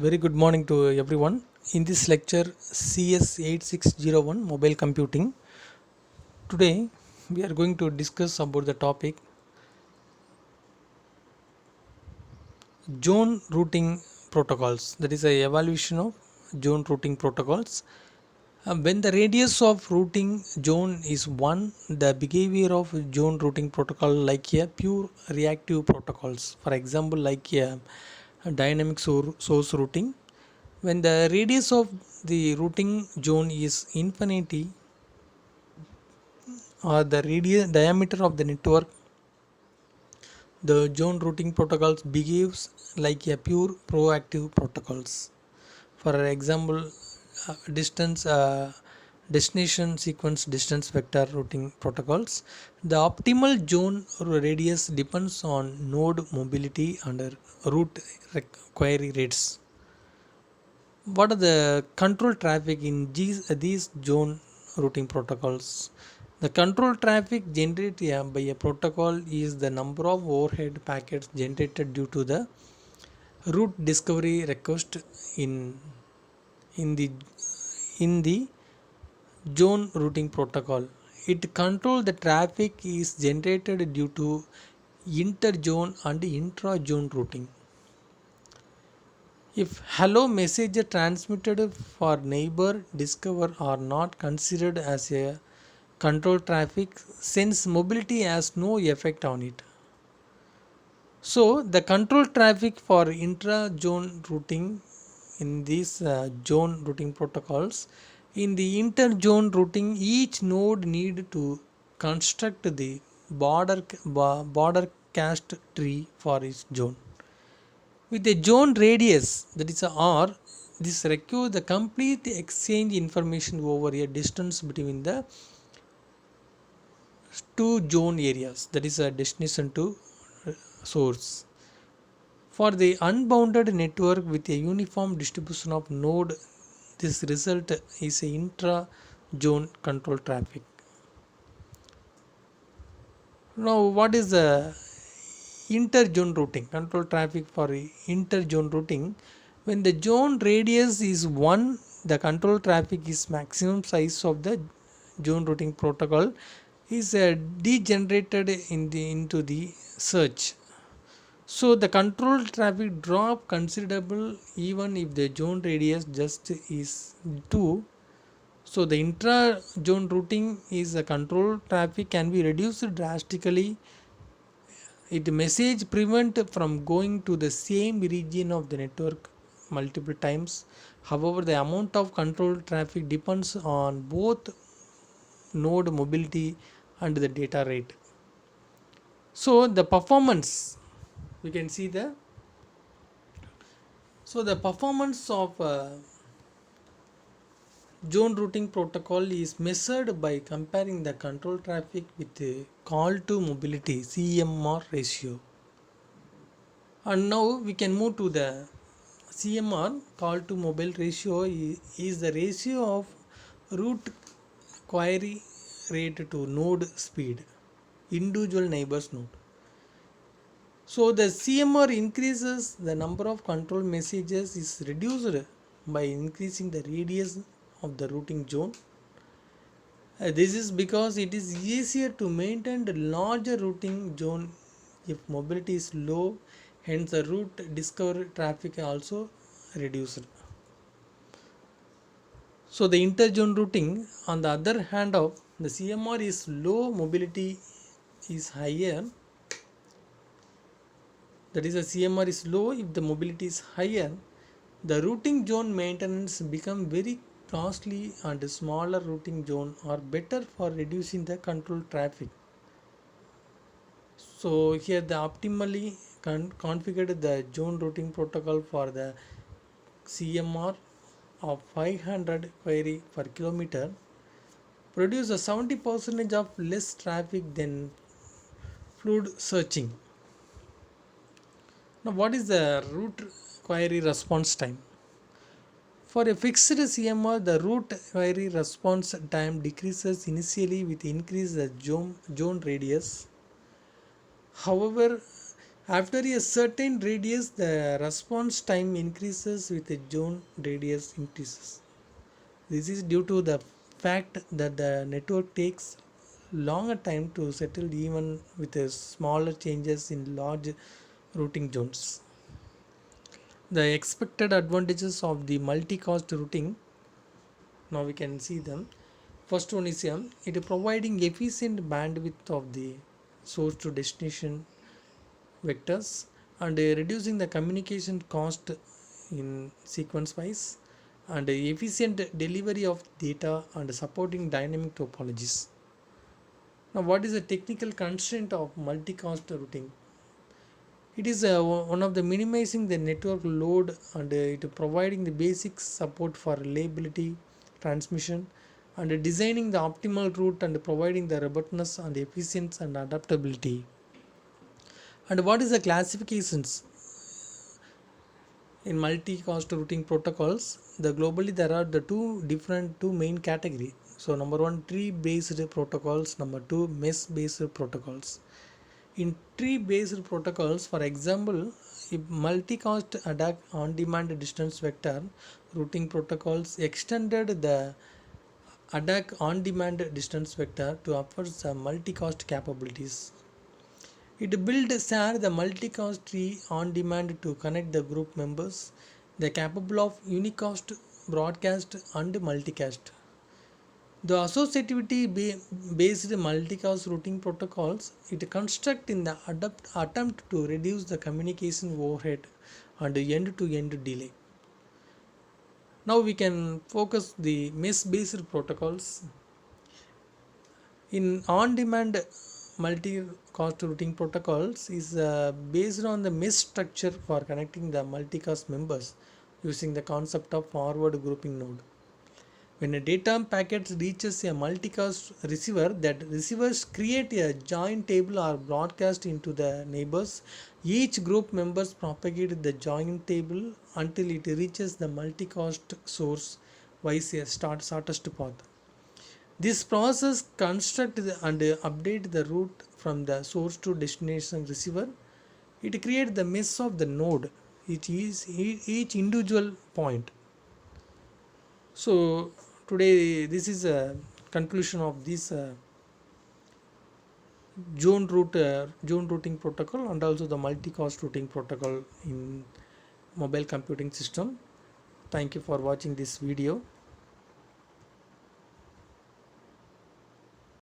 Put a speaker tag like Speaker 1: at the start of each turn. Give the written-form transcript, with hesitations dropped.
Speaker 1: Very good morning to everyone. In this lecture, CS8601 mobile computing, today we are going to discuss about the topic zone routing protocols. That is a evaluation of zone routing protocols. When the radius of routing zone is 1, the behavior of zone routing protocol like a pure reactive protocols. For example, like a dynamic source routing. When the radius of the routing zone is infinity, or the radius diameter of the network, the zone routing protocols behaves like a pure proactive protocols. For example, distance destination sequence distance vector routing protocols. The optimal zone radius depends on node mobility and route query rates. What are the control traffic in these zone routing protocols? The control traffic generated by a protocol is the number of overhead packets generated due to the route discovery request in in the in the zone routing protocol. It controls the traffic is generated due to inter-zone and intra-zone routing. If hello message transmitted for neighbor discover are not considered as a control traffic since mobility has no effect on it. So the control traffic for intra-zone routing in these zone routing protocols, in the inter-zone routing each node need to construct the border cast tree for its zone. With a zone radius, that is a R, this requires the complete exchange information over a distance between the two zone areas, that is a destination to source. For the unbounded network with a uniform distribution of node, this result is a intra-zone control traffic. Now, what is the inter-zone routing? Control traffic for inter-zone routing. When the zone radius is 1, the control traffic is maximum size of the zone routing protocol is degenerated into the search. So the control traffic drop considerable even if the zone radius just is 2. So the intra zone routing is the control traffic can be reduced drastically. It message prevent from going to the same region of the network multiple times. However, the amount of control traffic depends on both node mobility and the data rate. So the performance, we can see the performance of zone routing protocol is measured by comparing the control traffic with the call to mobility CMR ratio. And now we can move to the CMR, call to mobile ratio is the ratio of route query rate to node speed, individual neighbors node. So the CMR increases, the number of control messages is reduced by increasing the radius of the routing zone. This is because it is easier to maintain the larger routing zone if mobility is low, hence the route discovery traffic also reduced. So the interzone routing on the other hand of the CMR is low, mobility is higher, that is the CMR is low. If the mobility is higher, the routing zone maintenance become very costly and smaller routing zone are better for reducing the control traffic. So here the optimally configured the zone routing protocol for the CMR of 500 query per kilometer produce a 70% of less traffic than fluid searching. Now what is the route query response time? For a fixed CMR, the route query response time decreases initially with increase the zone radius. However, After a certain radius, the response time increases with the zone radius increases. This is due to the fact that the network takes longer time to settle even with the smaller changes in large routing zones. The expected advantages of the multicast routing, now we can see them. First one is it is providing efficient bandwidth of the source to destination vectors and reducing the communication cost in sequence wise and efficient delivery of data and supporting dynamic topologies. Now, what is the technical constraint of multicast routing? It is one of the minimizing the network load and it providing the basic support for reliability, transmission, and designing the optimal route and providing the robustness and efficiency and adaptability. And what is the classifications in multicast routing protocols? The globally there are the two main category. So number one, tree based protocols. Number two, mesh based protocols. In tree based protocols, for example, if multicast ADAC on demand distance vector routing protocols extended the ADAC on demand distance vector to offer some multicast capabilities. It built share the multicast tree on demand to connect the group members. They are capable of unicast, broadcast, and multicast. The associativity based multicast routing protocols it construct in the attempt to reduce the communication overhead and end to end delay. Now we can focus the mesh based protocols. In on demand multicast routing protocols is based on the mesh structure for connecting the multicast members using the concept of forward grouping node. When a data packet reaches a multicast receiver, that receivers create a join table or broadcast into the neighbors. Each group members propagate the join table until it reaches the multicast source via a shortest path. This process construct and update the route from the source to destination receiver. It creates the mesh of the node, each individual point. So today this is a conclusion of this zone routing protocol and also the multicast routing protocol in mobile computing system. Thank you for watching this video.